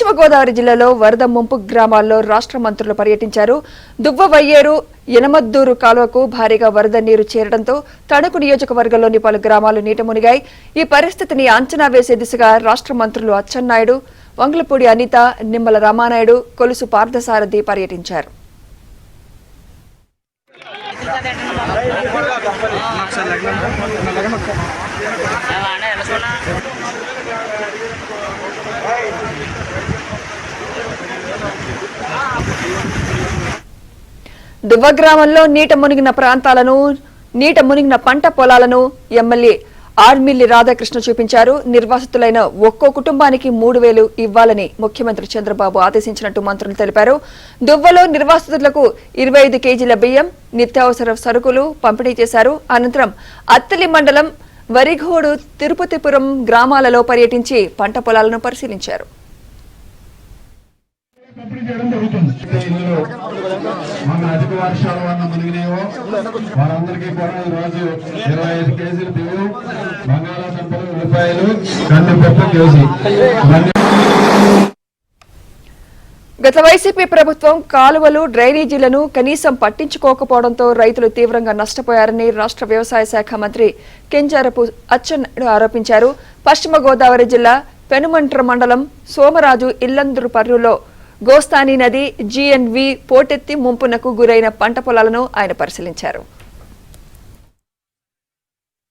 పశ్చిమ గోదావరి జిల్లాలో వరద ముంపు గ్రామాల్లో రాష్ట్ర మంత్రులు పర్యటించారు. దువ్వవయ్యేరు, యనమద్దూరు కాలువకు భారీగా వరద నీరు చేరడంతో తణుకు నియోజకవర్గంలోని పలు గ్రామాలు నీట మునిగాయి. ఈ పరిస్థితిని అంచనా వేసే దిశగా రాష్ట్ర మంత్రులు అచ్చెన్నాయుడు, వంగలపూడి అనిత, నిమ్మల రామానాయుడు, కొలుసు పార్థసారథి పర్యటించారు. దువ్వ గ్రామంలో నీట మునిగిన ప్రాంతాలను, నీట మునిగిన పంట పొలాలను ఎమ్మెల్యే ఆర్మిల్లి రాధాకృష్ణ చూపించారు. నిర్వాసితులైన ఒక్కో కుటుంబానికి 3,000 ఇవ్వాలని ముఖ్యమంత్రి చంద్రబాబు ఆదేశించినట్టు మంత్రులు తెలిపారు. దువ్వలో నిర్వాసితులకు 25 కేజీల బియ్యం, నిత్యావసర సరుకులు పంపిణీ చేశారు. అనంతరం అత్తలి మండలం వరిగోడు, తిరుపతిపురం గ్రామాలలో పర్యటించి పంట పొలాలను పరిశీలించారు. మన అధిక వర్షాల వల్ల మునిగినాయో వారందరికీ కూడా ఈ రోజు 25 కేజీలు బియ్యం, బంగాళాదుంపలు, ఉల్లిపాయలు, కందిపప్పు కేజీ. గత వైసీపీ ప్రభుత్వం కాలువలు, డ్రైనేజీలను కనీసం పట్టించుకోకపోవడంతో రైతులు తీవ్రంగా నష్టపోయారని రాష్ట్ర వ్యవసాయ శాఖ మంత్రి కింజరాపు అచ్చెన్నాయుడు ఆరోపించారు. పశ్చిమ గోదావరి జిల్లా పెనుమంట్ర మండలం సోమరాజు ఇల్లందురుపర్రులో గోస్తాని నది జీఎన్వి పోటెత్తి ముంపునకు గురైన పంట పొలాలను ఆయన పరిశీలించారు.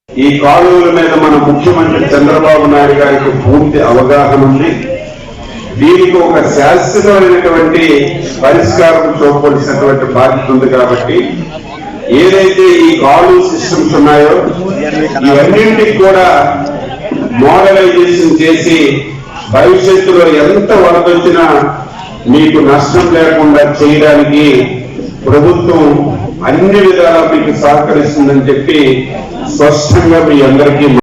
ఈ కాలువల మీద మన ముఖ్యమంత్రి చంద్రబాబు నాయుడు గారికి పూర్తి అవగాహన ఉంది. దీనికి ఒక శాశ్వతమైనటువంటి పరిష్కారం చూపవలసినటువంటి బాధ్యత ఉంది. కాబట్టి ఏదైతే ఈ కాలువ సిస్టమ్స్ ఉన్నాయో ఇవన్నింటికి కూడా మోడలైజేషన్ చేసి భవిష్యత్తులో ఎంత వరదొచ్చినా మీకు నష్టం లేకుండా చేయడానికి ప్రభుత్వం అన్ని విధాలా మీకు సహకరిస్తుందని చెప్పి స్పష్టంగా మీ అందరికీ